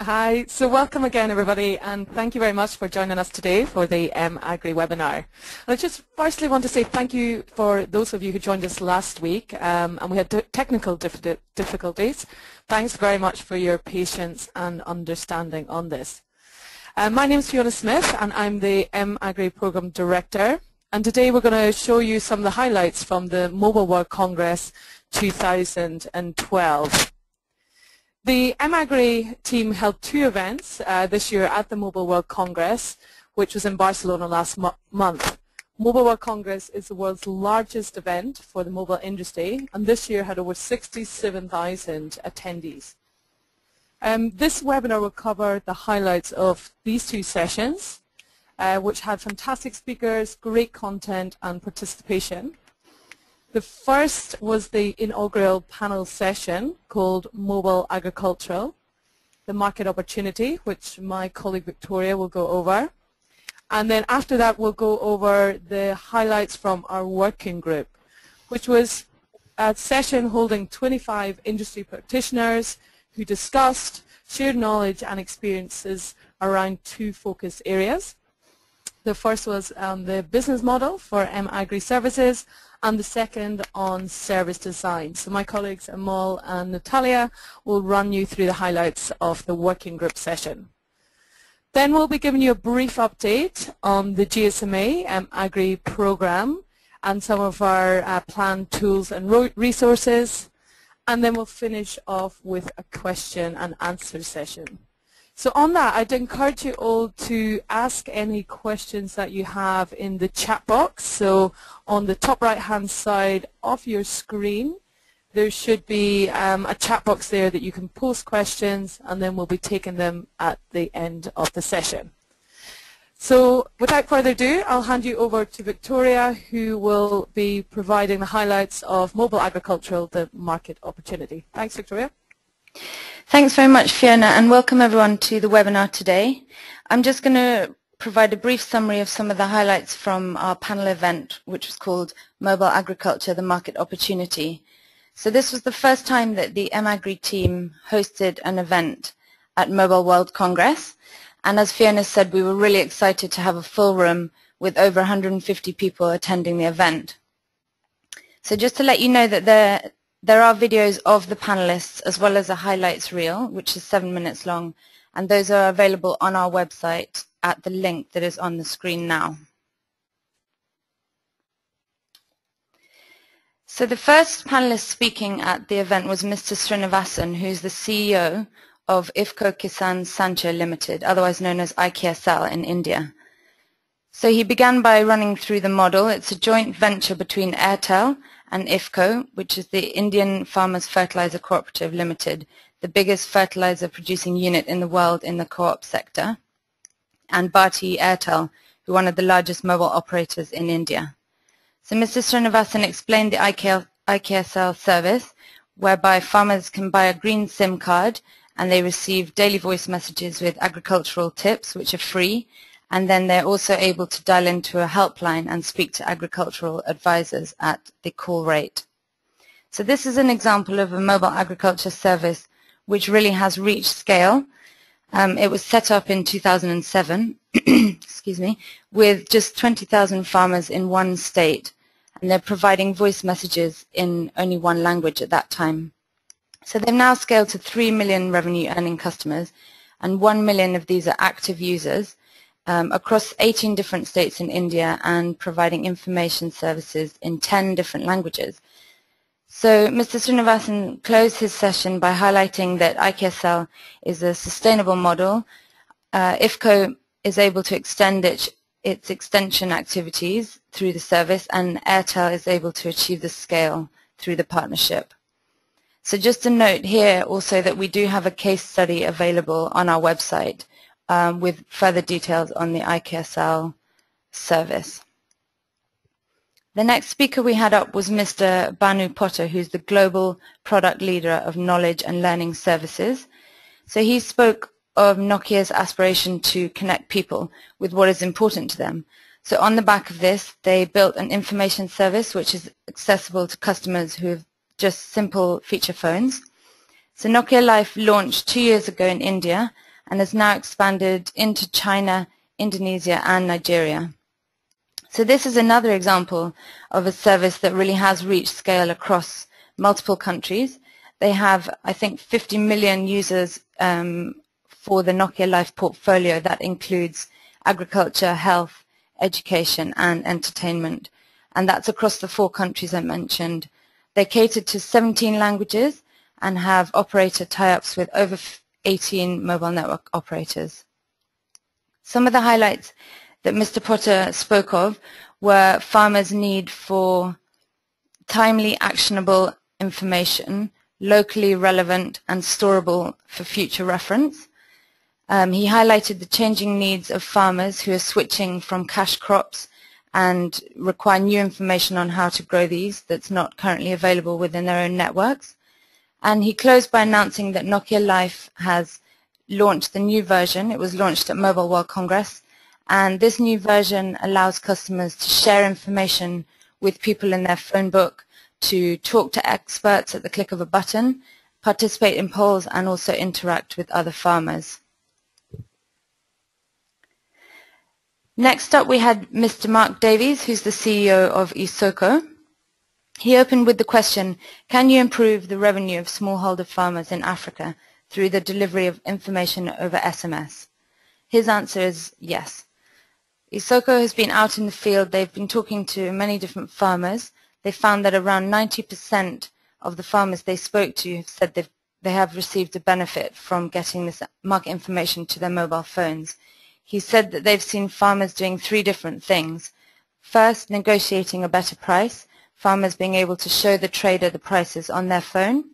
Hi, so welcome again everybody, and thank you very much for joining us today for the mAgri webinar. I just firstly want to say thank you for those of you who joined us last week, and we had technical difficulties. Thanks very much for your patience and understanding on this. My name is Fiona Smith and I'm the mAgri Programme Director, and today we're going to show you some of the highlights from the Mobile World Congress 2012. The mAgri team held two events this year at the Mobile World Congress, which was in Barcelona last month. Mobile World Congress is the world's largest event for the mobile industry, and this year had over 67,000 attendees. This webinar will cover the highlights of these two sessions, which had fantastic speakers, great content and participation. The first was the inaugural panel session called Mobile Agricultural, the market opportunity, which my colleague Victoria will go over. And then after that we'll go over the highlights from our working group, which was a session holding 25 industry practitioners who discussed shared knowledge and experiences around two focus areas. The first was the business model for mAgri services, and the second on service design. So my colleagues Amal and Natalia will run you through the highlights of the working group session. Then we'll be giving you a brief update on the GSMA Agri program and some of our planned tools and resources, and then we'll finish off with a question and answer session. So on that, I'd encourage you all to ask any questions that you have in the chat box. So on the top right hand side of your screen, there should be a chat box there that you can post questions, and then we'll be taking them at the end of the session. So without further ado, I'll hand you over to Victoria, who will be providing the highlights of mobile agricultural, the market opportunity. Thanks, Victoria. Thanks very much, Fiona, and welcome everyone to the webinar today. I'm just going to provide a brief summary of some of the highlights from our panel event, which was called Mobile Agriculture, the Market Opportunity. So this was the first time that the mAgri team hosted an event at Mobile World Congress, and as Fiona said, we were really excited to have a full room with over 150 people attending the event. So just to let you know that there are videos of the panelists as well as a highlights reel, which is 7 minutes long, and those are available on our website at the link that is on the screen now. So the first panelist speaking at the event was Mr. Srinivasan, who's the CEO of IFFCO Kisan Sanchar Limited, otherwise known as IKSL in India. So he began by running through the model. It's a joint venture between Airtel and IFFCO, which is the Indian Farmers Fertilizer Cooperative Limited, the biggest fertilizer producing unit in the world in the co-op sector, and Bharti Airtel, who are one of the largest mobile operators in India. So Mr. Srinivasan explained the IKSL service, whereby farmers can buy a green SIM card and they receive daily voice messages with agricultural tips, which are free, and then they're also able to dial into a helpline and speak to agricultural advisors at the call rate. So this is an example of a mobile agriculture service which really has reached scale. It was set up in 2007 excuse me, with just 20,000 farmers in one state, and they're providing voice messages in only one language at that time. So they've now scaled to 3 million revenue earning customers, and 1 million of these are active users, across 18 different states in India, and providing information services in 10 different languages. So Mr. Srinivasan closed his session by highlighting that IKSL is a sustainable model. IFFCO is able to extend its extension activities through the service, and Airtel is able to achieve the scale through the partnership. So just a note here also that we do have a case study available on our website with further details on the IKSL service. The next speaker we had up was Mr. Banu Potter, who's the Global Product Leader of Knowledge and Learning Services. So he spoke of Nokia's aspiration to connect people with what is important to them. So on the back of this, they built an information service which is accessible to customers who have just simple feature phones. So Nokia Life launched 2 years ago in India, and has now expanded into China, Indonesia, and Nigeria. So this is another example of a service that really has reached scale across multiple countries. They have, I think, 50 million users for the Nokia Life portfolio. That includes agriculture, health, education, and entertainment. And that's across the 4 countries I mentioned. They cater to 17 languages and have operator tie-ups with over 18 mobile network operators. Some of the highlights that Mr. Potter spoke of were farmers' need for timely, actionable information, locally relevant and storable for future reference. He highlighted the changing needs of farmers who are switching from cash crops and require new information on how to grow these that's not currently available within their own networks. And he closed by announcing that Nokia Life has launched the new version. It was launched at Mobile World Congress, and this new version allows customers to share information with people in their phone book, to talk to experts at the click of a button, participate in polls, and also interact with other farmers. Next up, we had Mr. Mark Davies, who's the CEO of IFFCO. He opened with the question, can you improve the revenue of smallholder farmers in Africa through the delivery of information over SMS? His answer is yes. IFFCO has been out in the field. They've been talking to many different farmers. They found that around 90% of the farmers they spoke to have said they have received a benefit from getting this market information to their mobile phones. He said that they've seen farmers doing 3 different things. First, negotiating a better price, farmers being able to show the trader the prices on their phone.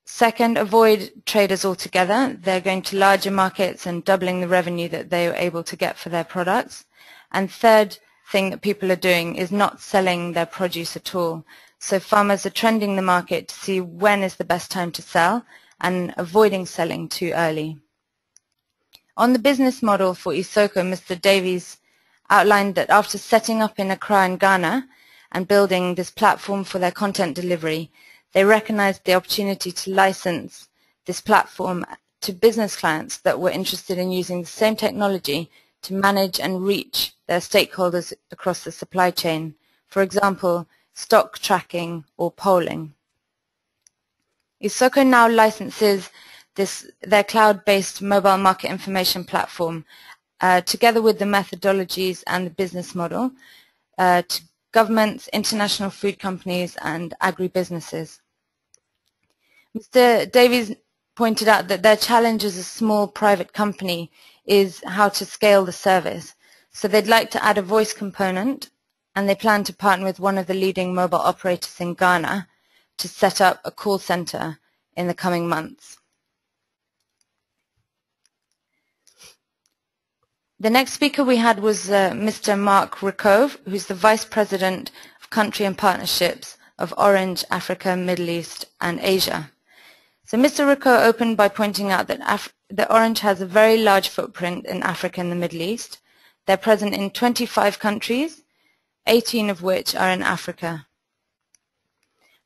Second, avoid traders altogether. They're going to larger markets and doubling the revenue that they are able to get for their products. And third thing that people are doing is not selling their produce at all. So farmers are trending the market to see when is the best time to sell and avoiding selling too early. On the business model for IFFCO, Mr. Davies outlined that after setting up in Accra in Ghana and building this platform for their content delivery, they recognized the opportunity to license this platform to business clients that were interested in using the same technology to manage and reach their stakeholders across the supply chain, for example, stock tracking or polling. IFFCO now licenses their cloud-based mobile market information platform together with the methodologies and the business model to governments, international food companies, and agri-businesses. Mr. Davies pointed out that their challenge as a small private company is how to scale the service. So they'd like to add a voice component, and they plan to partner with one of the leading mobile operators in Ghana to set up a call center in the coming months. The next speaker we had was Mr. Mark Rikov, who's the Vice President of Country and Partnerships of Orange, Africa, Middle East, and Asia. So Mr. Rikov opened by pointing out that Orange has a very large footprint in Africa and the Middle East. They're present in 25 countries, 18 of which are in Africa.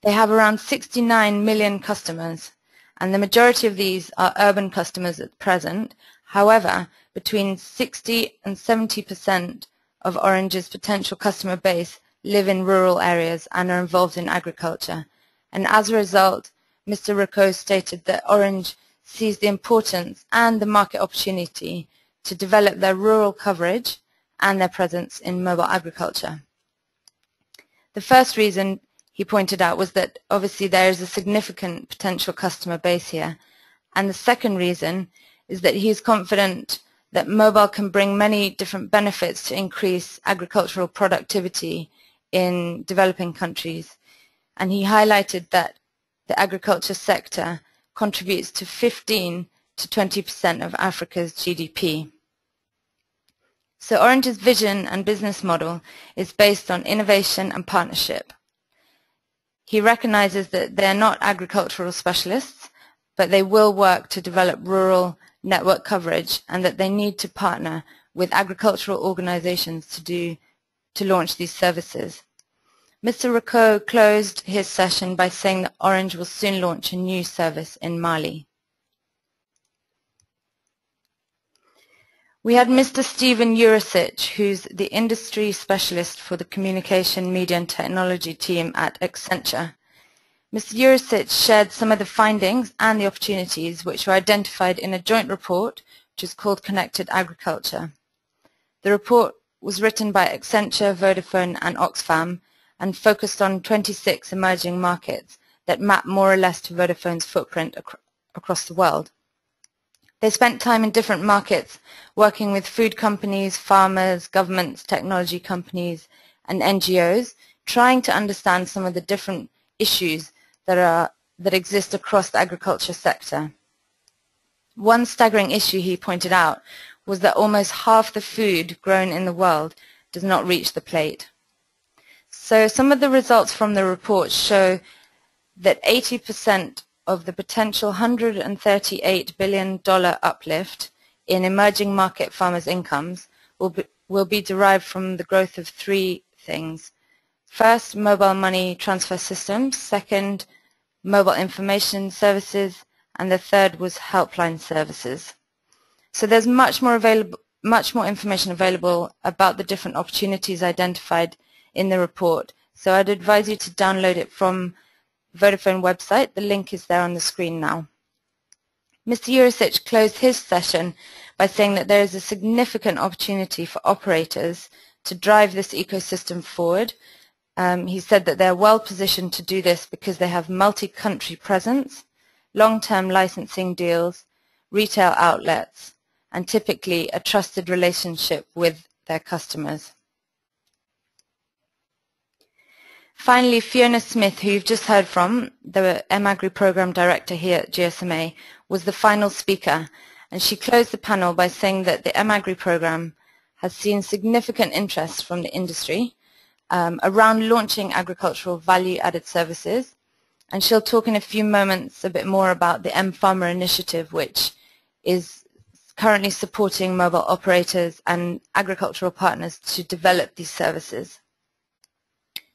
They have around 69 million customers, and the majority of these are urban customers at present. However, between 60 and 70% of Orange's potential customer base live in rural areas and are involved in agriculture. And as a result, Mr. Rikov stated that Orange sees the importance and the market opportunity to develop their rural coverage and their presence in mobile agriculture. The first reason he pointed out was that obviously there is a significant potential customer base here. And the second reason is that he is confident that mobile can bring many different benefits to increase agricultural productivity in developing countries. And he highlighted that the agriculture sector contributes to 15 to 20% of Africa's GDP. So Orange's vision and business model is based on innovation and partnership. He recognizes that they are not agricultural specialists, but they will work to develop rural network coverage and that they need to partner with agricultural organizations to launch these services. Mr. Rikov closed his session by saying that Orange will soon launch a new service in Mali. We had Mr. Stephen Jurisic, who's the industry specialist for the communication, media and technology team at Accenture. Mr. Jurisic shared some of the findings and the opportunities which were identified in a joint report which is called Connected Agriculture. The report was written by Accenture, Vodafone and Oxfam and focused on 26 emerging markets that map more or less to Vodafone's footprint across the world. They spent time in different markets working with food companies, farmers, governments, technology companies and NGOs, trying to understand some of the different issues that exist across the agriculture sector. One staggering issue he pointed out was that almost half the food grown in the world does not reach the plate. So some of the results from the report show that 80% of the potential $138 billion uplift in emerging market farmers' incomes will be derived from the growth of three things. First, mobile money transfer systems. Second, mobile information services. And the third was helpline services. So there's much more information available about the different opportunities identified in the report. So I'd advise you to download it from Vodafone website. The link is there on the screen now. Mr. Jurisic closed his session by saying that there is a significant opportunity for operators to drive this ecosystem forward. He said that they're well positioned to do this because they have multi-country presence, long-term licensing deals, retail outlets, and typically a trusted relationship with their customers. Finally, Fiona Smith, who you've just heard from, the mAgri Program Director here at GSMA, was the final speaker, and she closed the panel by saying that the mAgri Program has seen significant interest from the industry around launching agricultural value-added services, and she'll talk in a few moments a bit more about the M-Farmer initiative, which is currently supporting mobile operators and agricultural partners to develop these services.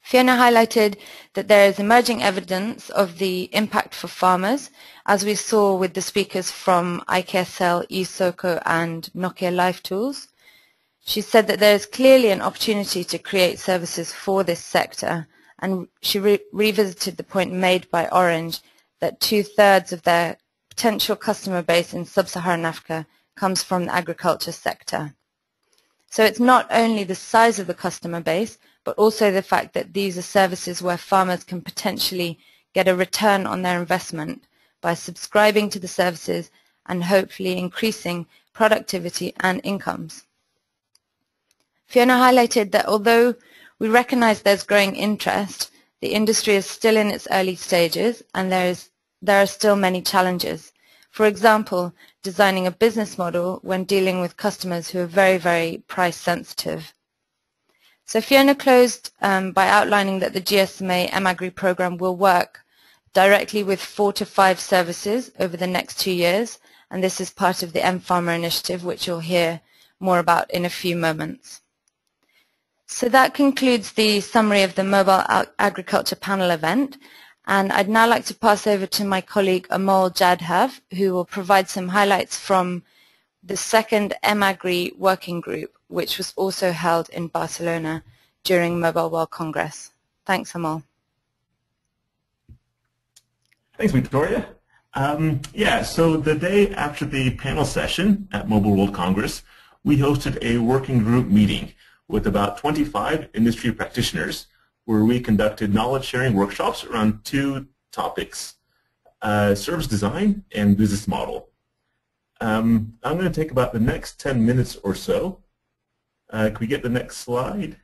Fiona highlighted that there is emerging evidence of the impact for farmers, as we saw with the speakers from IKSL, IFFCO and Nokia Life Tools. She said that there is clearly an opportunity to create services for this sector, and she revisited the point made by Orange that 2/3 of their potential customer base in sub-Saharan Africa comes from the agriculture sector. So it's not only the size of the customer base, but also the fact that these are services where farmers can potentially get a return on their investment by subscribing to the services and hopefully increasing productivity and incomes. Fiona highlighted that although we recognize there's growing interest, the industry is still in its early stages and there are still many challenges. For example, designing a business model when dealing with customers who are very, very price sensitive. So Fiona closed by outlining that the GSMA mAgri program will work directly with 4 to 5 services over the next 2 years, and this is part of the M-Farmer initiative, which you'll hear more about in a few moments. So that concludes the summary of the Mobile Agriculture Panel event, and I'd now like to pass over to my colleague Amol Jadhav, who will provide some highlights from the second mAgri working group, which was also held in Barcelona during Mobile World Congress. Thanks, Amol. Thanks, Victoria. So the day after the panel session at Mobile World Congress, we hosted a working group meeting with about 25 industry practitioners where we conducted knowledge-sharing workshops around 2 topics, service design and business model. I'm going to take about the next 10 minutes or so. Can we get the next slide?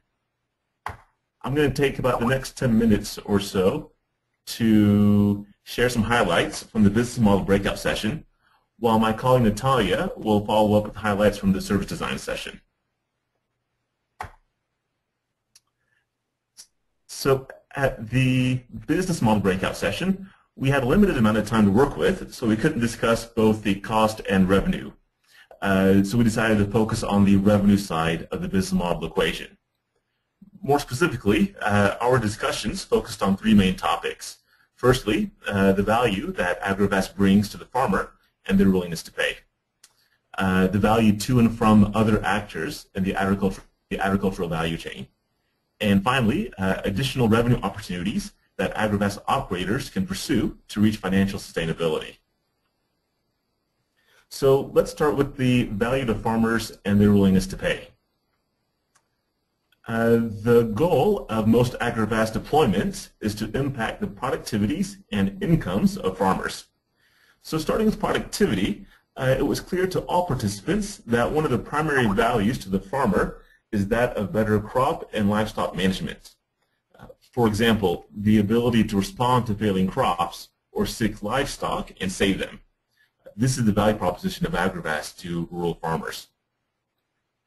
I'm going to take about the next 10 minutes or so to share some highlights from the business model breakout session, while my colleague Natalia will follow up with highlights from the service design session. So at the business model breakout session, we had a limited amount of time to work with, so we couldn't discuss both the cost and revenue. So we decided to focus on the revenue side of the business model equation. More specifically, our discussions focused on 3 main topics. Firstly, the value that Agri VAS brings to the farmer and their willingness to pay. the value to and from other actors in the agricultural value chain, and finally, additional revenue opportunities that Agri VAS operators can pursue to reach financial sustainability. So let's start with the value to farmers and their willingness to pay. The goal of most Agri VAS deployments is to impact the productivities and incomes of farmers. So starting with productivity, it was clear to all participants that one of the primary values to the farmer is that of better crop and livestock management. For example, the ability to respond to failing crops or sick livestock and save them. This is the value proposition of Agri VAS to rural farmers.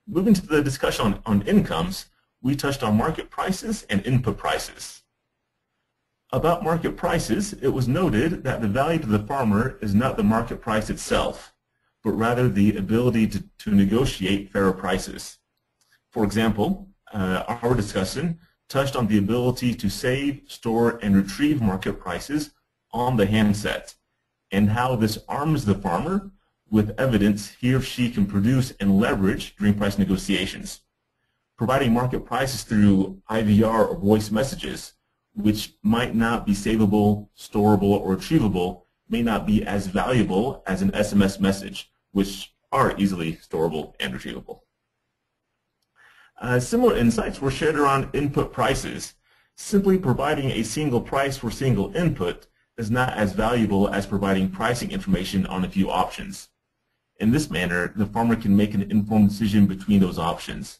Moving to the discussion on incomes, we touched on market prices and input prices. About market prices, it was noted that the value to the farmer is not the market price itself, but rather the ability to negotiate fairer prices. For example, our discussion touched on the ability to save, store, and retrieve market prices on the handset, and how this arms the farmer with evidence he or she can produce and leverage during price negotiations. Providing market prices through IVR or voice messages, which might not be savable, storable, or retrievable, may not be as valuable as an SMS message, which are easily storable and retrievable. Similar insights were shared around input prices. Simply providing a single price for single input is not as valuable as providing pricing information on a few options. In this manner, the farmer can make an informed decision between those options.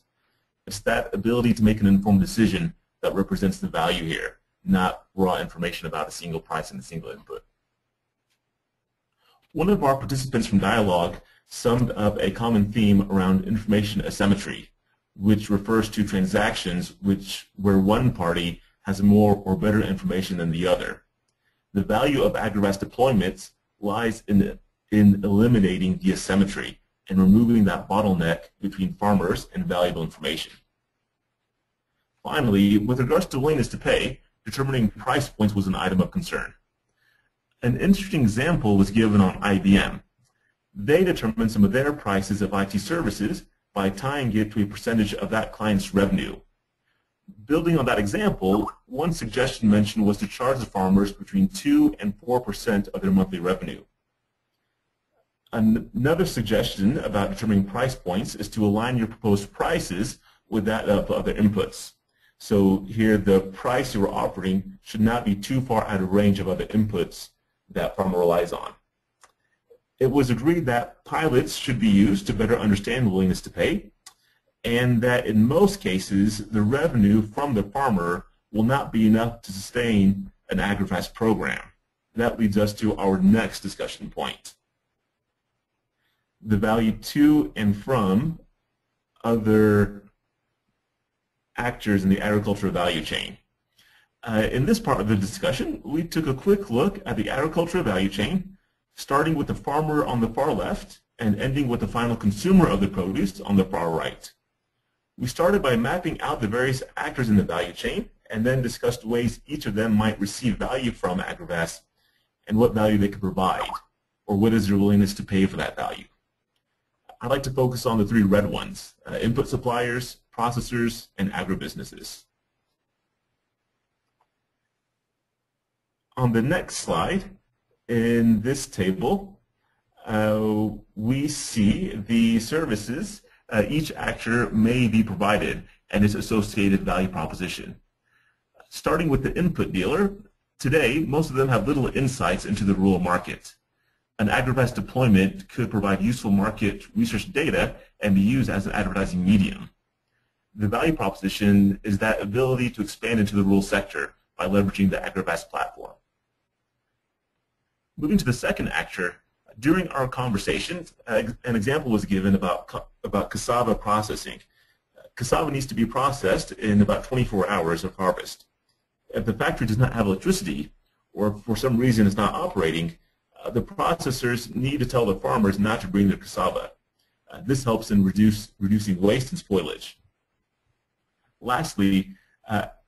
It's that ability to make an informed decision that represents the value here, not raw information about a single price and a single input. One of our participants from Dialogue summed up a common theme around information asymmetry, which refers to transactions where one party has more or better information than the other. The value of Agri VAS deployments lies in eliminating the asymmetry and removing that bottleneck between farmers and valuable information. Finally, with regards to willingness to pay, determining price points was an item of concern. An interesting example was given on IBM. They determined some of their prices of IT services by tying it to a percentage of that client's revenue. Building on that example, one suggestion mentioned was to charge the farmers between 2 and 4% of their monthly revenue. Another suggestion about determining price points is to align your proposed prices with that of other inputs. So here the price you are offering should not be too far out of range of other inputs that farmer relies on. It was agreed that pilots should be used to better understand willingness to pay, and that in most cases the revenue from the farmer will not be enough to sustain an Agri VAS program. That leads us to our next discussion point: the value to and from other actors in the agricultural value chain. In this part of the discussion, we took a quick look at the agricultural value chain, starting with the farmer on the far left and ending with the final consumer of the produce on the far right. We started by mapping out the various actors in the value chain and then discussed ways each of them might receive value from Agri VAS and what value they could provide, or what is their willingness to pay for that value. I'd like to focus on the three red ones: input suppliers, processors, and agribusinesses. On the next slide, in this table, we see the services each actor may be provided and its associated value proposition. Starting with the input dealer, today most of them have little insights into the rural market. An Agri VAS deployment could provide useful market research data and be used as an advertising medium. The value proposition is that ability to expand into the rural sector by leveraging the Agri VAS platform. Moving to the second actor, during our conversation, an example was given about cassava processing. Cassava needs to be processed in about 24 hours of harvest. If the factory does not have electricity, or for some reason is not operating, the processors need to tell the farmers not to bring their cassava. This helps in reducing waste and spoilage. Lastly,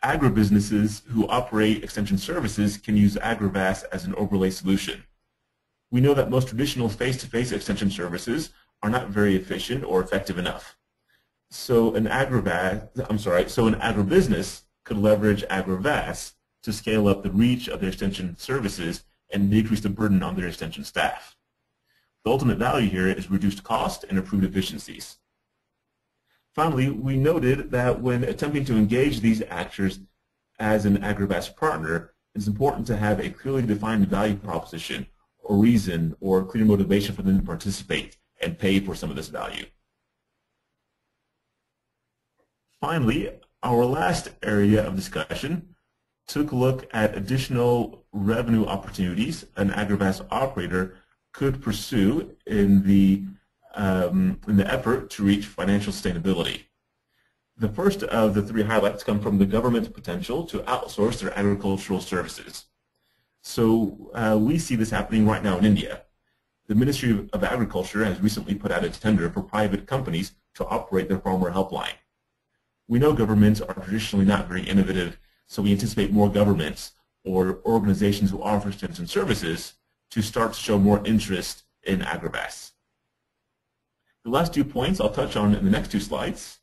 agribusinesses who operate extension services can use Agri VAS as an overlay solution. We know that most traditional face-to-face extension services are not very efficient or effective enough. So an agribusiness could leverage Agri VAS to scale up the reach of their extension services and decrease the burden on their extension staff. The ultimate value here is reduced cost and improved efficiencies. Finally, we noted that when attempting to engage these actors as an Agri VAS partner, it's important to have a clearly defined value proposition or reason or clear motivation for them to participate and pay for some of this value. Finally, our last area of discussion took a look at additional revenue opportunities an Agri VAS operator could pursue in the effort to reach financial sustainability. The first of the three highlights come from the government's potential to outsource their agricultural services. So we see this happening right now in India. The Ministry of Agriculture has recently put out a tender for private companies to operate their farmer helpline. We know governments are traditionally not very innovative, so we anticipate more governments or organizations who offer extension services to start to show more interest in Agri VAS. The last 2 points I'll touch on in the next 2 slides.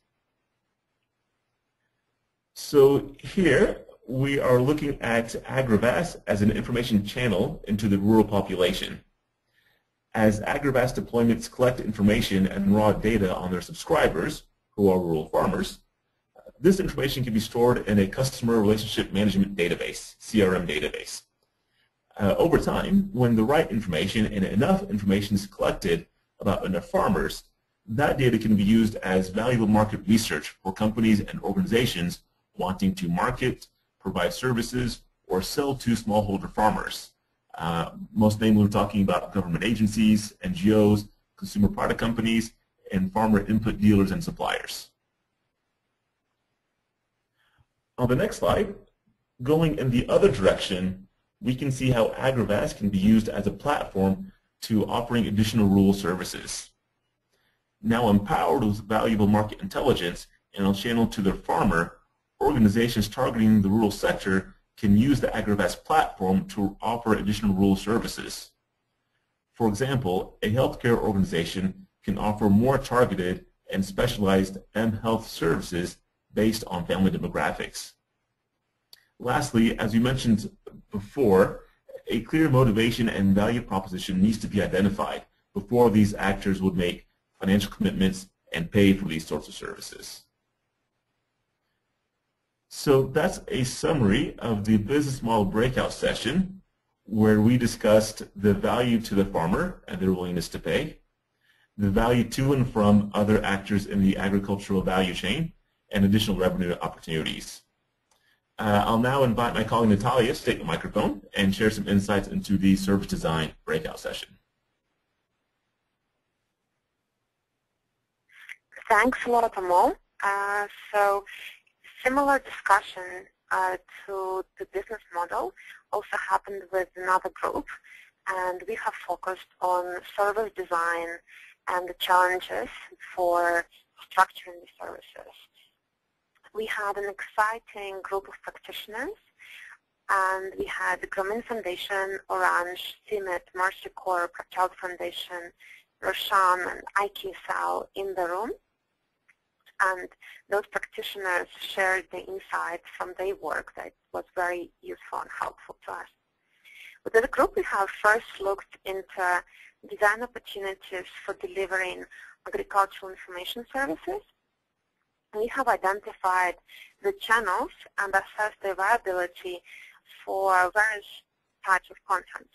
So here we are looking at Agri VAS as an information channel into the rural population. As Agri VAS deployments collect information and raw data on their subscribers, who are rural farmers, this information can be stored in a customer relationship management database, CRM database. Over time, when the right information and enough information is collected about enough farmers, that data can be used as valuable market research for companies and organizations wanting to market, provide services, or sell to smallholder farmers. Most namely, we're talking about government agencies, NGOs, consumer product companies, and farmer input dealers and suppliers. On the next slide, going in the other direction, we can see how Agri VAS can be used as a platform to offering additional rural services. Now empowered with valuable market intelligence and on channel to their farmer, organizations targeting the rural sector can use the Agri VAS platform to offer additional rural services. For example, a healthcare organization can offer more targeted and specialized mHealth services based on family demographics. Lastly, as we mentioned before, a clear motivation and value proposition needs to be identified before these actors would make financial commitments and pay for these sorts of services. So that's a summary of the business model breakout session where we discussed the value to the farmer and their willingness to pay, the value to and from other actors in the agricultural value chain, and additional revenue opportunities. I'll now invite my colleague Natalia to take the microphone and share some insights into the service design breakout session. Thanks a lot, Amol. So similar discussion to the business model also happened with another group, and we have focused on service design and the challenges for structuring the services. We had an exciting group of practitioners, and we had the Grameen Foundation, Orange, CIMIT, Mercy Corps, Breakout Foundation, Roshan, and IKSL in the room. And those practitioners shared the insights from their work that was very useful and helpful to us. Within the group, we have first looked into design opportunities for delivering agricultural information services. We have identified the channels and assessed their viability for various types of content.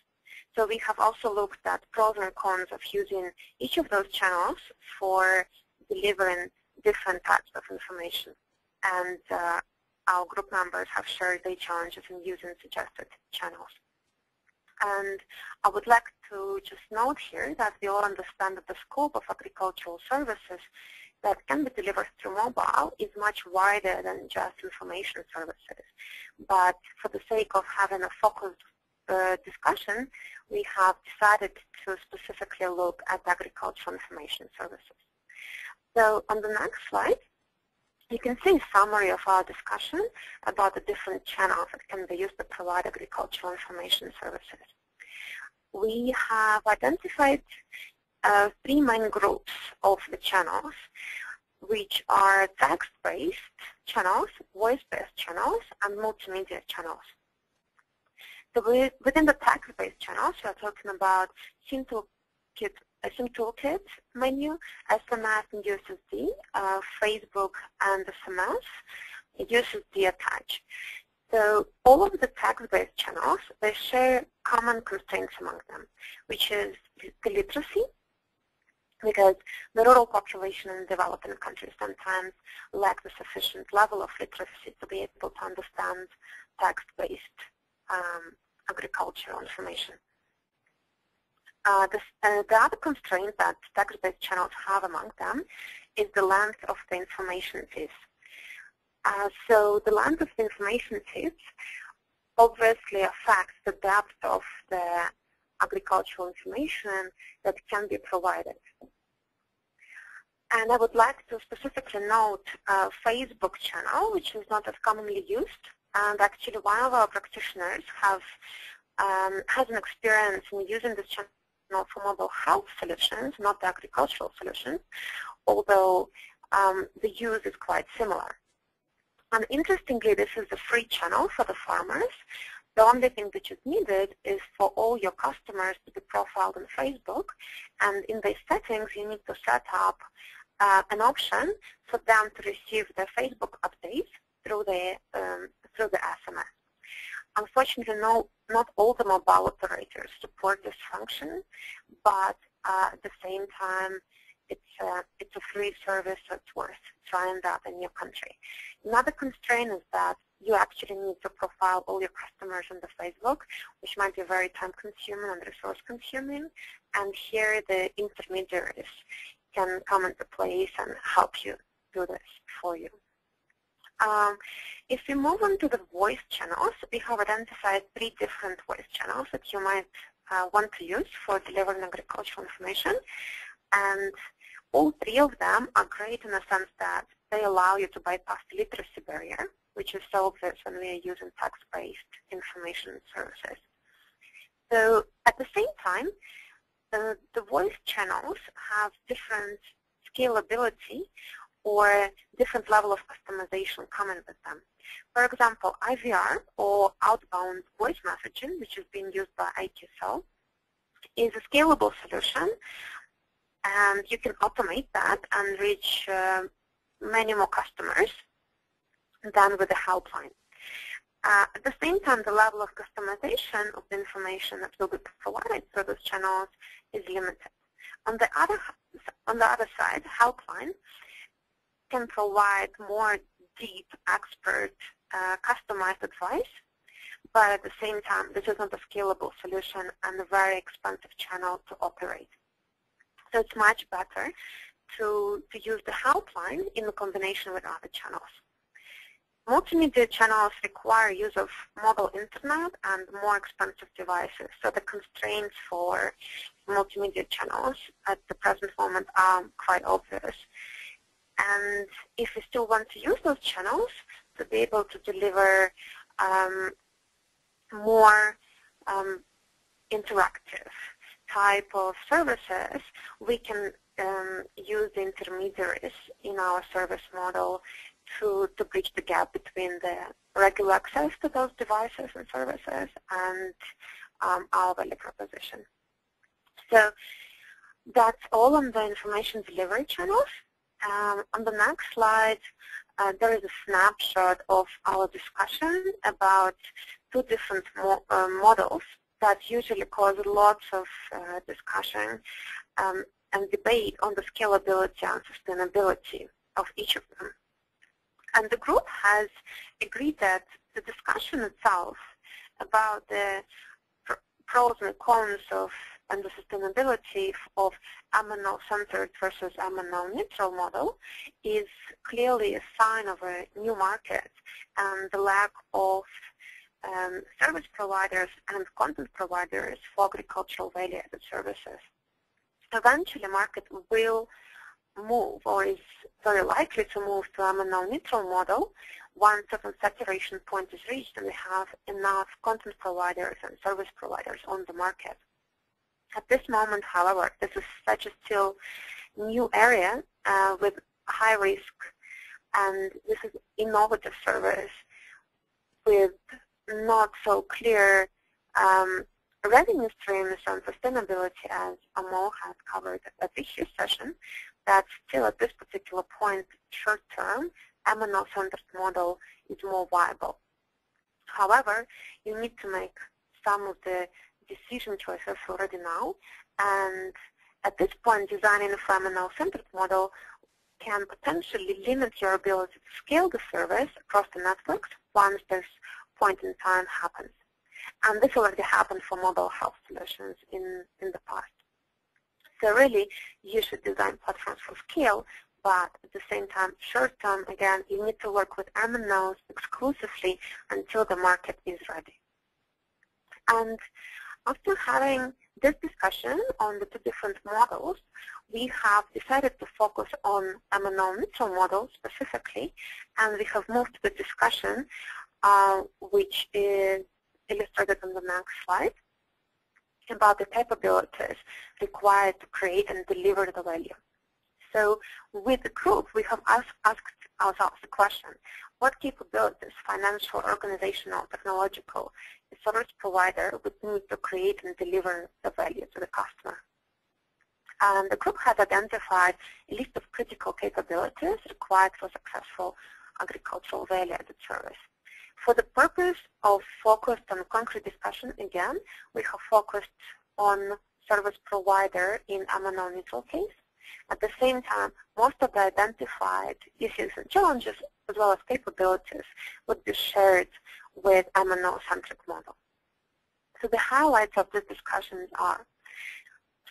So we have also looked at pros and cons of using each of those channels for delivering different types of information. And our group members have shared their challenges in using suggested channels. And I would like to just note here that we all understand that the scope of agricultural services that can be delivered through mobile is much wider than just information services. But for the sake of having a focused discussion, we have decided to specifically look at agricultural information services. So on the next slide, you can see a summary of our discussion about the different channels that can be used to provide agricultural information services. We have identified three main groups of the channels, which are text-based channels, voice-based channels, and multimedia channels. So within the text-based channels, we are talking about SIM toolkit menu, SMS and USSD, Facebook and SMS, USSD attached. So all of the text-based channels, they share common constraints among them, which is the literacy, because the rural population in developing countries sometimes lack the sufficient level of literacy to be able to understand text-based agricultural information. The other constraint that text-based channels have among them is the length of the information piece. So the length of the information piece obviously affects the depth of the agricultural information that can be provided. And I would like to specifically note Facebook channel, which is not as commonly used. And actually one of our practitioners has an experience in using this channel for mobile health solutions, not the agricultural solutions, although the use is quite similar. And interestingly, this is a free channel for the farmers. The only thing which is needed is for all your customers to be profiled on Facebook, and in these settings you need to set up an option for them to receive their Facebook updates through the SMS. Unfortunately, not all the mobile operators support this function, but at the same time, it's a free service, so it's worth trying that in your country. Another constraint is that you actually need to profile all your customers on the Facebook, which might be very time-consuming and resource-consuming, and here the intermediaries can come into place and help you do this for you. If we move on to the voice channels, we have identified three different voice channels that you might want to use for delivering agricultural information. And all three of them are great in the sense that they allow you to bypass the literacy barrier, which is so obvious when we are using text-based information services. So at the same time, the voice channels have different scalability or different level of customization coming with them. For example, IVR, or outbound voice messaging, which is being used by IKSL, is a scalable solution, and you can automate that and reach many more customers than with the helpline. At the same time, the level of customization of the information that will be provided through those channels is limited. On the other side, helpline can provide more deep, expert, customized advice, but at the same time, this is not a scalable solution and a very expensive channel to operate. So it's much better to use the helpline in combination with other channels. Multimedia channels require use of mobile internet and more expensive devices, so the constraints for multimedia channels at the present moment are quite obvious. And if we still want to use those channels to be able to deliver more interactive type of services, we can use the intermediaries in our service model to bridge the gap between the regular access to those devices and services and our value proposition. So that's all on the information delivery channels. On the next slide, there is a snapshot of our discussion about two different models that usually cause lots of discussion and debate on the scalability and sustainability of each of them. And the group has agreed that the discussion itself about the pros and cons of and the sustainability of MNO-centred versus MNO-neutral model is clearly a sign of a new market and the lack of service providers and content providers for agricultural value-added services. Eventually, market will move, or is very likely to move, to MNO-neutral model once certain saturation point is reached and we have enough content providers and service providers on the market. At this moment, however, this is such a still new area with high risk, and this is innovative service with not so clear revenue streams and sustainability, as Amol has covered at this year's session, that still at this particular point, short-term, MNO-centred model is more viable. However, you need to make some of the decision choices already now, and at this point, designing a MNO-centred model can potentially limit your ability to scale the service across the networks once this point in time happens. And this already happened for mobile health solutions in the past. So really, you should design platforms for scale, but at the same time, short-term, again, you need to work with MNOs exclusively until the market is ready. And after having this discussion on the two different models, we have decided to focus on MNO-neutral models specifically, and we have moved to the discussion, which is illustrated on the next slide, about the capabilities required to create and deliver the value. So with the group, we have asked ourselves the question, what capabilities, financial, organizational, technological, the service provider would need to create and deliver the value to the customer? And the group has identified a list of critical capabilities required for successful agricultural value-added service. For the purpose of focused on concrete discussion, again, we have focused on service provider in MNO-neutral case. At the same time, most of the identified issues and challenges, as well as capabilities, would be shared with MNO-centric model. So the highlights of this discussion are,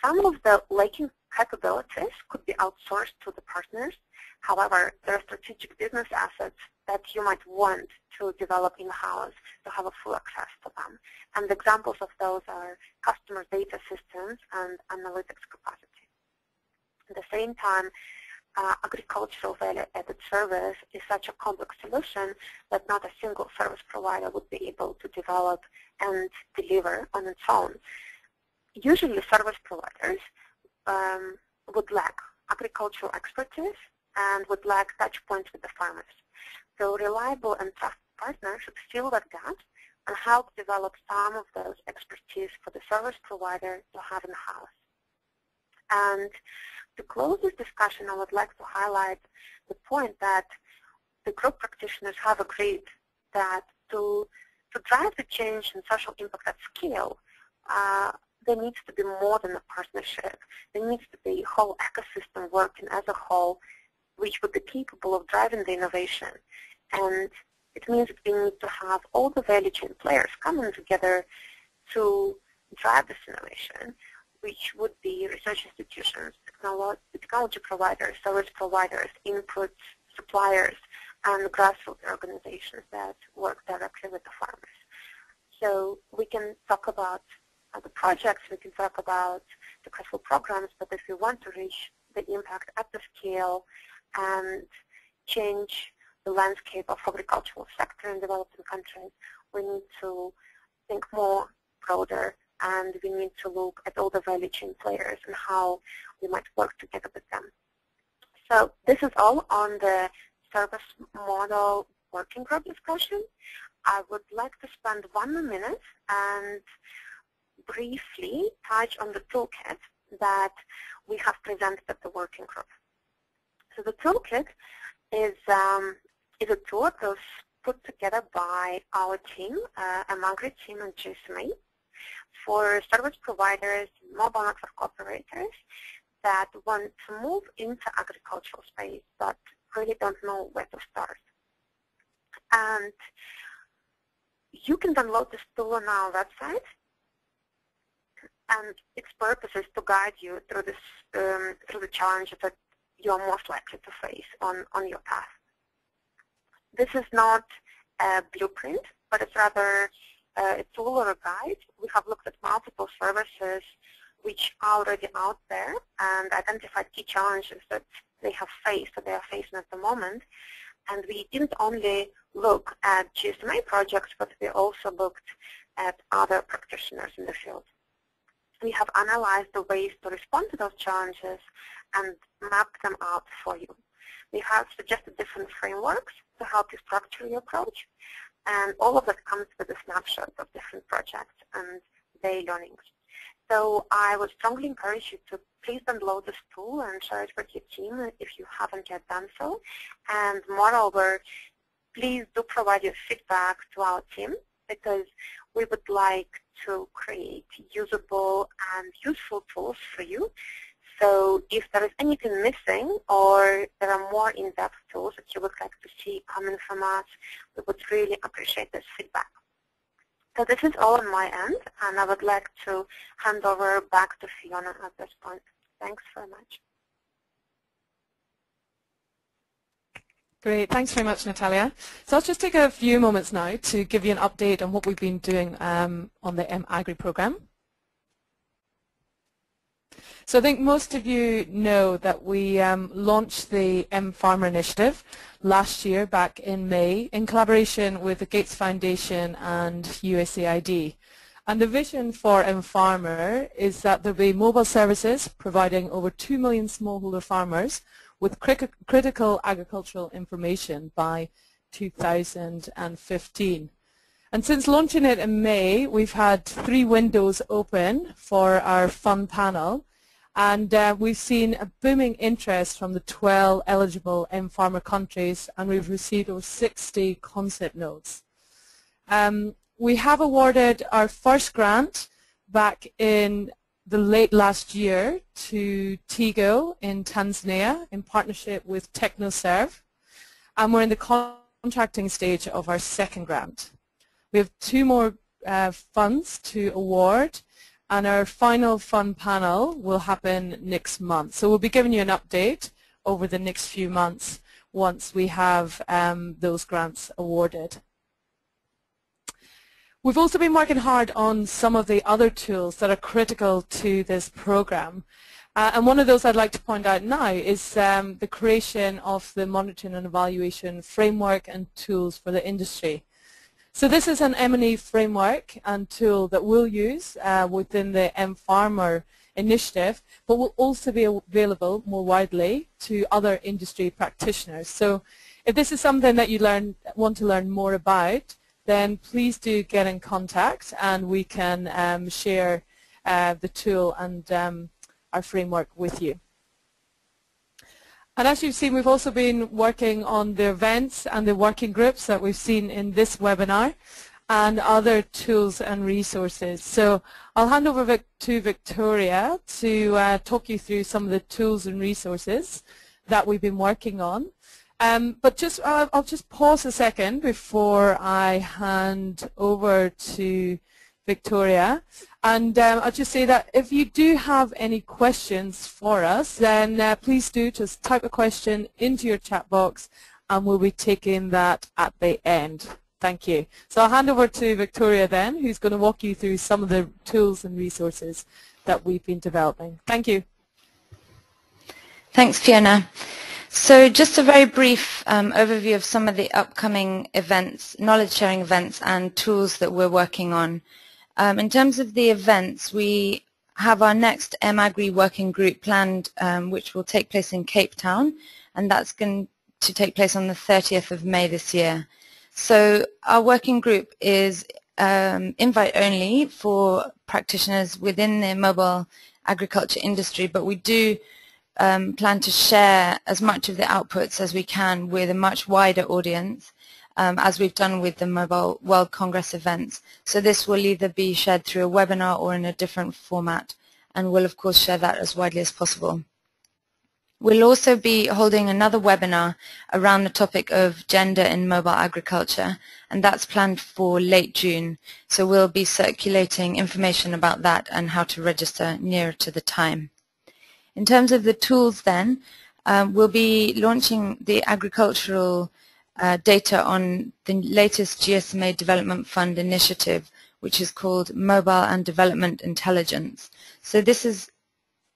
some of the lacking capabilities could be outsourced to the partners. However, there are strategic business assets that you might want to develop in-house to have a full access to them. And examples of those are customer data systems and analytics capacity. At the same time, agricultural value-added service is such a complex solution that not a single service provider would be able to develop and deliver on its own. Usually, service providers would lack agricultural expertise and would lack touch points with the farmers. So reliable and trusted partners should fill that gap and help develop some of those expertise for the service provider to have in-house. And to close this discussion, I would like to highlight the point that the group practitioners have agreed that to drive the change and social impact at scale, there needs to be more than a partnership. There needs to be a whole ecosystem working as a whole, which would be capable of driving the innovation. And it means that we need to have all the value chain players coming together to drive this innovation, which would be research institutions, technology providers, service providers, inputs, suppliers, and grassroots organizations that work directly with the farmers. So we can talk about the projects, we can talk about successful programs, but if we want to reach the impact at the scale and change the landscape of agricultural sector in developing countries, we need to think more broader, and we need to look at all the value chain players and how we might work together with them. So this is all on the service model working group discussion. I would like to spend 1 minute and briefly touch on the toolkit that we have presented at the working group. So the toolkit is a tool that was put together by our team, a mAgri team and GSMA, for service providers, mobile network operators that want to move into agricultural space but really don't know where to start. And you can download this tool on our website, and its purpose is to guide you through this through the challenges that you are most likely to face on your path. This is not a blueprint, but it's rather a tool or a guide. We have looked at multiple services which are already out there and identified key challenges that they have faced, or they are facing at the moment. And we didn't only look at GSMA projects, but we also looked at other practitioners in the field. we have analyzed the ways to respond to those challenges and mapped them out for you. We have suggested different frameworks to help you structure your approach, and all of that comes with a snapshot of different projects and their learnings. So I would strongly encourage you to please download this tool and share it with your team if you haven't yet done so. And moreover, please do provide your feedback to our team, because we would like to create usable and useful tools for you. So if there is anything missing or there are more in-depth tools that you would like to see coming from us, we would really appreciate this feedback. So this is all on my end, and I would like to hand over back to Fiona at this point. Thanks very much. Great, thanks very much, Natalia. So I'll just take a few moments now to give you an update on what we've been doing on the mAgri program. So I think most of you know that we launched the M-Farmer initiative last year, back in May, in collaboration with the Gates Foundation and USAID. And the vision for M-Farmer is that there will be mobile services providing over 2 million smallholder farmers with critical agricultural information by 2015. And since launching it in May, we've had 3 windows open for our fund panel. And we've seen a booming interest from the 12 eligible M-Farmer countries, and we've received over 60 concept notes. We have awarded our first grant back in the late last year to Tigo in Tanzania in partnership with TechnoServe, and we're in the contracting stage of our second grant. We have 2 more funds to award, and our final fund panel will happen next month. So we'll be giving you an update over the next few months once we have those grants awarded. We've also been working hard on some of the other tools that are critical to this program. And one of those I'd like to point out now is the creation of the monitoring and evaluation framework and tools for the industry. So this is an M&E framework and tool that we'll use within the M-Farmer initiative, but will also be available more widely to other industry practitioners. So if this is something that you want to learn more about, then please do get in contact, and we can share the tool and our framework with you. And as you've seen, we've also been working on the events and the working groups that we've seen in this webinar and other tools and resources. So I'll hand over to Victoria to talk you through some of the tools and resources that we've been working on. But I'll just pause a second before I hand over to Victoria, and I'll just say that if you do have any questions for us, then please do just type a question into your chat box, and we'll be taking that at the end. Thank you. So I'll hand over to Victoria then, who's going to walk you through some of the tools and resources that we've been developing. Thank you. Thanks, Fiona. So just a very brief overview of some of the upcoming events, knowledge sharing events and tools that we're working on. In terms of the events, we have our next mAgri working group planned, which will take place in Cape Town, and that's going to take place on the 30th of May this year. So our working group is invite only for practitioners within the mobile agriculture industry, but we do plan to share as much of the outputs as we can with a much wider audience, as we've done with the Mobile World Congress events. So this will either be shared through a webinar or in a different format, and we'll of course share that as widely as possible. We'll also be holding another webinar around the topic of gender in mobile agriculture, and that's planned for late June. So we'll be circulating information about that and how to register nearer to the time. In terms of the tools then, we'll be launching the agricultural data on the latest GSMA Development Fund initiative, which is called Mobile and Development Intelligence. So this is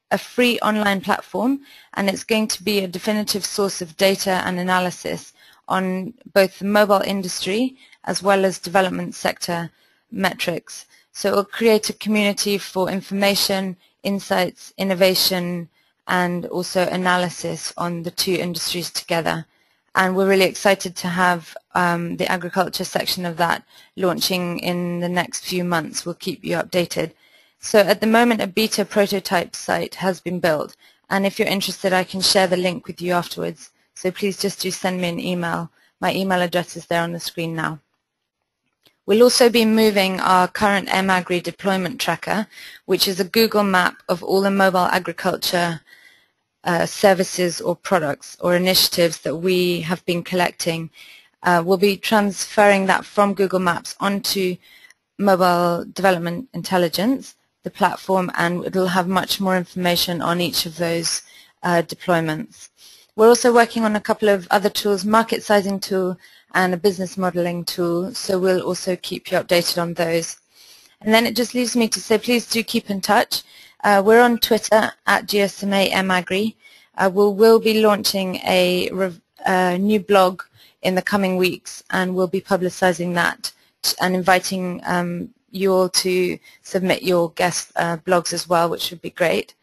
a free online platform, and it's going to be a definitive source of data and analysis on both the mobile industry as well as development sector metrics. So it will create a community for information, insights, innovation, and also analysis on the two industries together. And we're really excited to have the agriculture section of that launching in the next few months. We'll keep you updated. So at the moment, a beta prototype site has been built. And if you're interested, I can share the link with you afterwards. So please just do send me an email. My email address is there on the screen now. We'll also be moving our current mAgri deployment tracker, which is a Google map of all the mobile agriculture services or products or initiatives that we have been collecting. We'll be transferring that from Google Maps onto Mobile Development Intelligence, the platform, and it will have much more information on each of those deployments. We're also working on a couple of other tools, market sizing tool and a business modeling tool, so we'll also keep you updated on those. And then it just leaves me to say, please do keep in touch. We're on Twitter at GSMA mAgri. We'll be launching a new blog in the coming weeks, and we'll be publicizing that and inviting you all to submit your guest blogs as well, which would be great.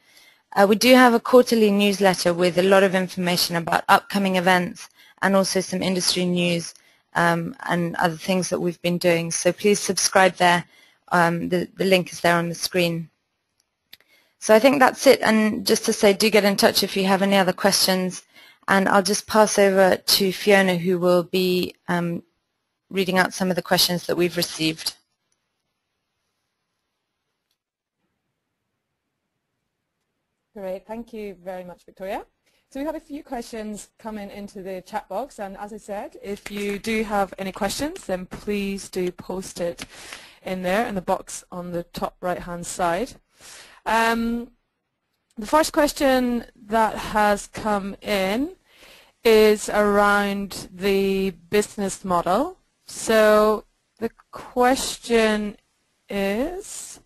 We do have a quarterly newsletter with a lot of information about upcoming events and also some industry news and other things that we've been doing. So please subscribe there. The link is there on the screen. So I think that's it. And just to say, do get in touch if you have any other questions. And I'll just pass over to Fiona, who will be reading out some of the questions that we've received. Great, thank you very much, Victoria. So we have a few questions coming into the chat box, and as I said, if you do have any questions, then please do post it in there in the box on the top right-hand side. The first question that has come in is around the business model. So the question is,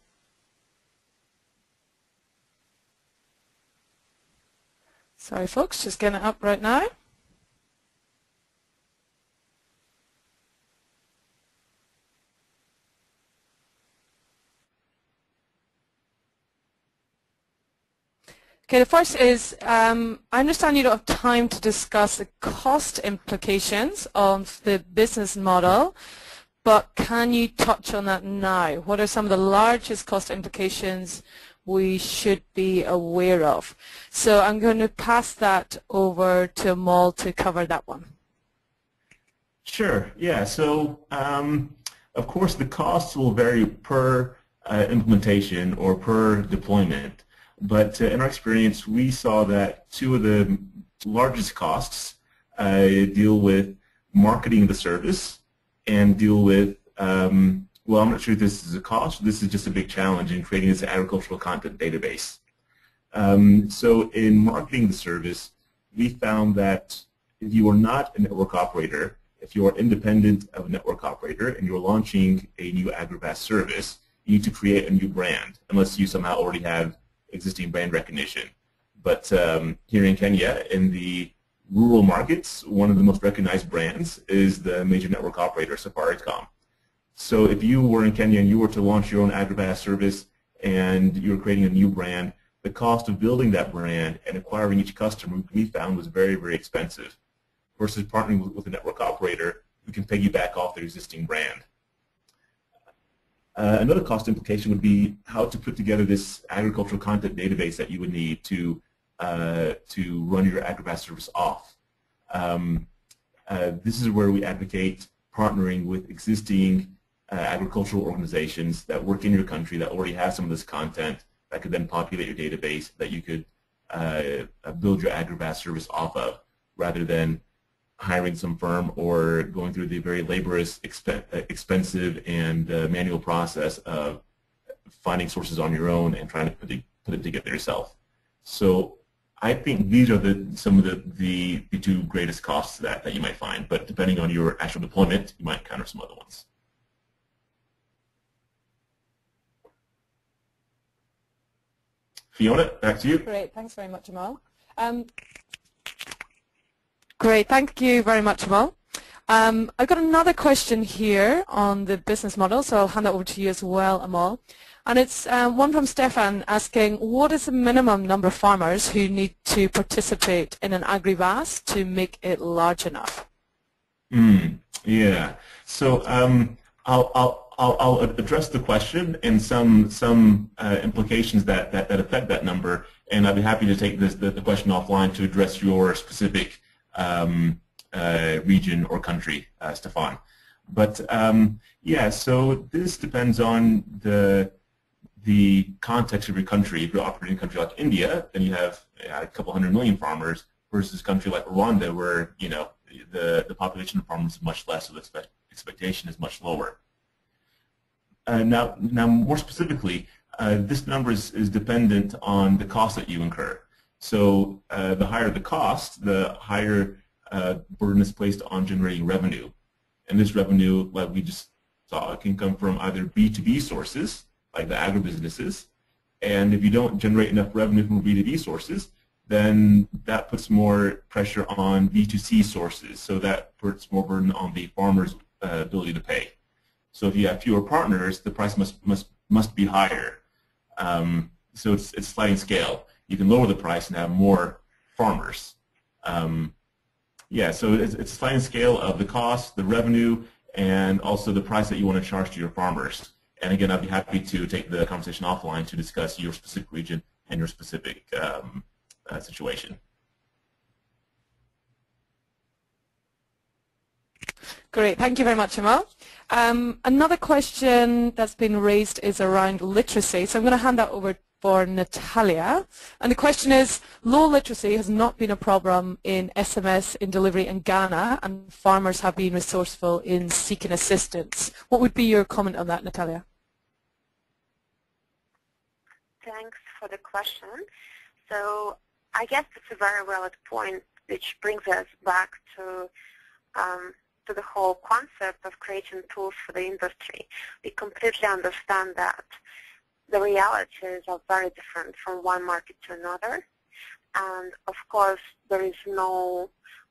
sorry folks, just getting it up right now. Okay, the first is, I understand you don't have time to discuss the cost implications of the business model, but can you touch on that now? What are some of the largest cost implications we should be aware of? So I'm going to pass that over to Amal to cover that one. Sure, yeah, so of course the costs will vary per implementation or per deployment. But in our experience, we saw that two of the largest costs deal with marketing the service and deal with, well, I'm not sure if this is a cost. This is just a big challenge in creating this agricultural content database. So in marketing the service, we found that if you are not a network operator, if you are independent of a network operator and you're launching a new Agri VAS service, you need to create a new brand, unless you somehow already have existing brand recognition. But here in Kenya, in the rural markets, one of the most recognized brands is the major network operator, Safaricom. So if you were in Kenya and you were to launch your own Agri VAS service and you were creating a new brand, the cost of building that brand and acquiring each customer we found was very, very expensive versus partnering with a network operator who can piggyback off their existing brand. Another cost implication would be how to put together this agricultural content database that you would need to run your Agri VAS service off. This is where we advocate partnering with existing agricultural organizations that work in your country that already have some of this content that could then populate your database that you could build your Agri VAS service off of, rather than hiring some firm or going through the very laborious, expensive, and manual process of finding sources on your own and trying to put it together yourself. So I think these are some of the two greatest costs that you might find, but depending on your actual deployment, you might encounter some other ones. Fiona, back to you. Great, thanks very much, Amal. Great, thank you very much, Amal. I've got another question here on the business model, so I'll hand that over to you as well, Amal. And it's one from Stefan asking, what is the minimum number of farmers who need to participate in an Agri VAS to make it large enough? Yeah. So I'll address the question and some implications that affect that number, and I'd be happy to take the question offline to address your specific region or country, Stefan. But yeah, so this depends on the context of your country. If you're operating in a country like India, then you have a couple 100 million farmers, versus a country like Rwanda, where the population of farmers is much less, so the expectation is much lower. Now more specifically, this number is dependent on the cost that you incur. So the higher the cost, the higher burden is placed on generating revenue. And this revenue, like we just saw, can come from either B2B sources, like the agribusinesses, and if you don't generate enough revenue from B2B sources, then that puts more pressure on B2C sources, so that puts more burden on the farmer's ability to pay. So if you have fewer partners, the price must be higher. So it's sliding scale. You can lower the price and have more farmers. Yeah, so it's a sliding scale of the cost, the revenue, and also the price that you want to charge to your farmers. And again, I'd be happy to take the conversation offline to discuss your specific region and your specific situation. Great, thank you very much, Amal. Another question that's been raised is around literacy, so I'm going to hand that over for Natalia. And the question is, low literacy has not been a problem in SMS in delivery in Ghana, and farmers have been resourceful in seeking assistance. What would be your comment on that, Natalia? Thanks for the question. So I guess it's a very valid point, which brings us back to the whole concept of creating tools for the industry. We completely understand that the realities are very different from one market to another, and of course there is no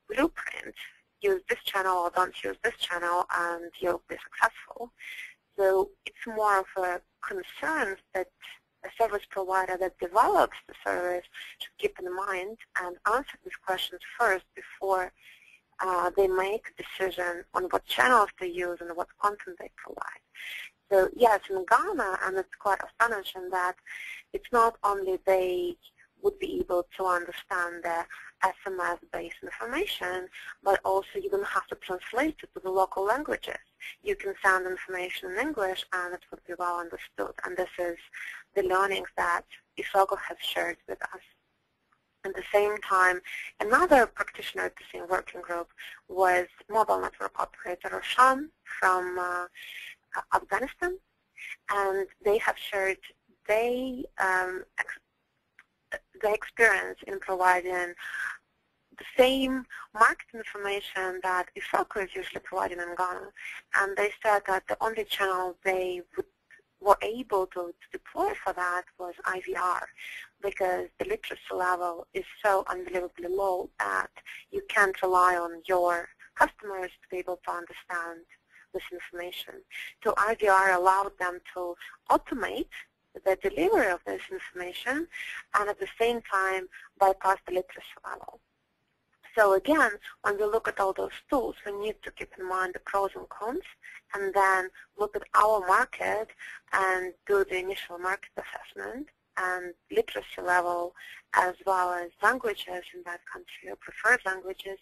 blueprint. Use this channel or don't use this channel and you'll be successful. So it's more of a concern that a service provider that develops the service should keep in mind and answer these questions first before they make a decision on what channels they use and what content they provide. So yes, in Ghana, and it's quite astonishing that it's not only they would be able to understand the SMS-based information, but also you don't have to translate it to the local languages. You can send information in English and it would be well understood. And this is the learnings that IFFCO has shared with us. At the same time, another practitioner at the same working group was mobile network operator Roshan from Afghanistan, and they have shared the experience in providing the same market information that IFFCO is usually providing in Ghana. And they said that the only channel they were able to deploy for that was IVR, because the literacy level is so unbelievably low that you can't rely on your customers to be able to understand this information. So IVR allowed them to automate the delivery of this information and at the same time bypass the literacy level. So again, when we look at all those tools, we need to keep in mind the pros and cons, and then look at our market and do the initial market assessment and literacy level, as well as languages in that country or preferred languages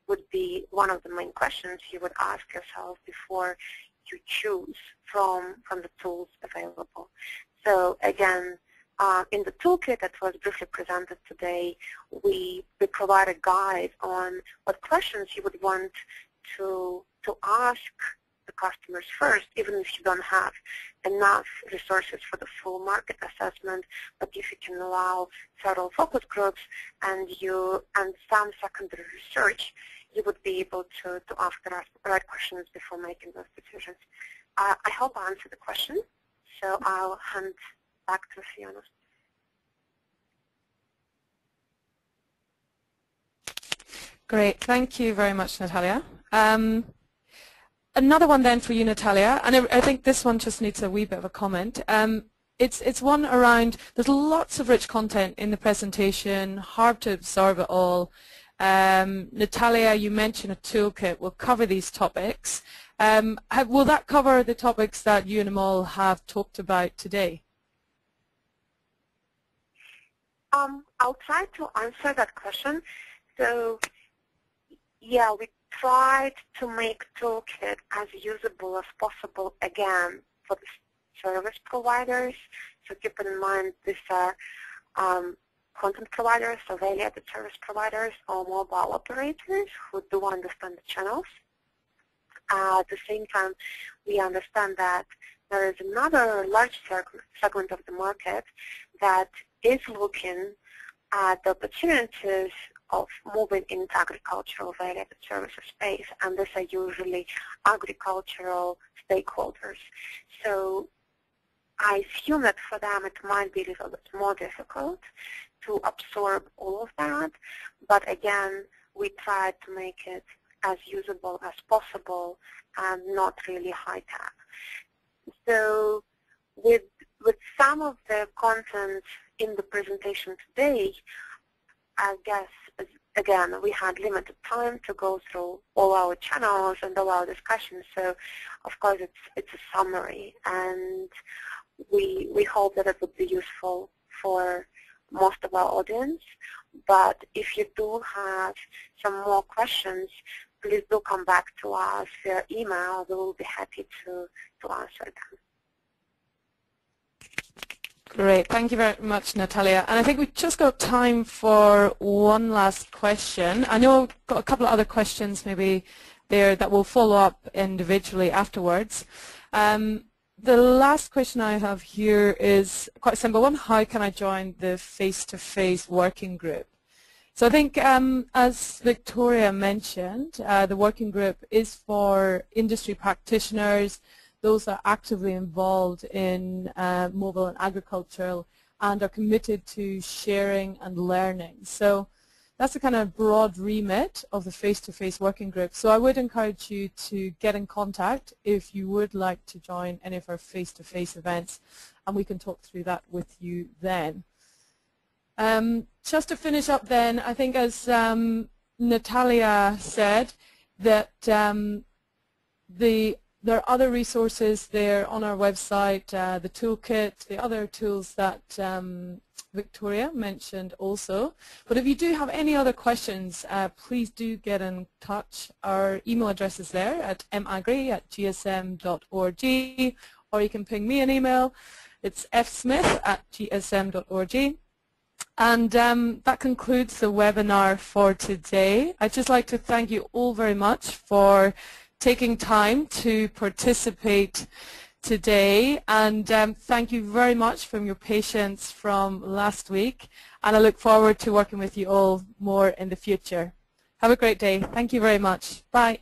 would be one of the main questions you would ask yourself before you choose from the tools available. So again, in the toolkit that was briefly presented today, we provide a guide on what questions you would want to ask the customers first, even if you don't have enough resources for the full market assessment. But if you can allow several focus groups and some secondary research, you would be able to ask the right questions before making those decisions. I hope I answered the question, so I'll hand back to Fiona. Great, thank you very much, Natalia. another one then for you, Natalia, and I think this one just needs a wee bit of a comment. It's one around, there's lots of rich content in the presentation, hard to absorb it all. Natalia, you mentioned a toolkit. We'll cover these topics. Will that cover the topics that you and Amal have talked about today? I'll try to answer that question. So, yeah, we tried to make toolkit as usable as possible, again, for the service providers. So keep in mind these are content providers, so value-added service providers, or mobile operators who do understand the channels. At the same time, we understand that there is another large segment of the market that is looking at the opportunities of moving into agricultural value-added services space, and these are usually agricultural stakeholders. So I assume that for them it might be a little bit more difficult to absorb all of that, but again, we tried to make it as usable as possible and not really high-tech. So with some of the content in the presentation today, I guess, again, we had limited time to go through all our channels and all our discussions, so of course it's a summary, and we hope that it would be useful for most of our audience. But if you do have some more questions, please do come back to us via email. We will be happy to answer them. Great, thank you very much, Natalia. And I think we've just got time for one last question. I know we've got a couple of other questions maybe there that we'll follow up individually afterwards. The last question I have here is quite a simple one. How can I join the face-to-face working group? So I think, as Victoria mentioned, the working group is for industry practitioners, those that are actively involved in mobile and agricultural and are committed to sharing and learning. So that's the kind of broad remit of the face-to-face working group. So I would encourage you to get in contact if you would like to join any of our face-to-face events, and we can talk through that with you then. Just to finish up then, I think as Natalia said, that there are other resources there on our website, the toolkit, the other tools that Victoria mentioned also. But if you do have any other questions, please do get in touch. Our email address is there at mAgri@gsm.org, or you can ping me an email. It's fsmith@gsm.org. And that concludes the webinar for today. I'd just like to thank you all very much for taking time to participate today, and thank you very much for your patience from last week, and I look forward to working with you all more in the future. Have a great day. Thank you very much. Bye.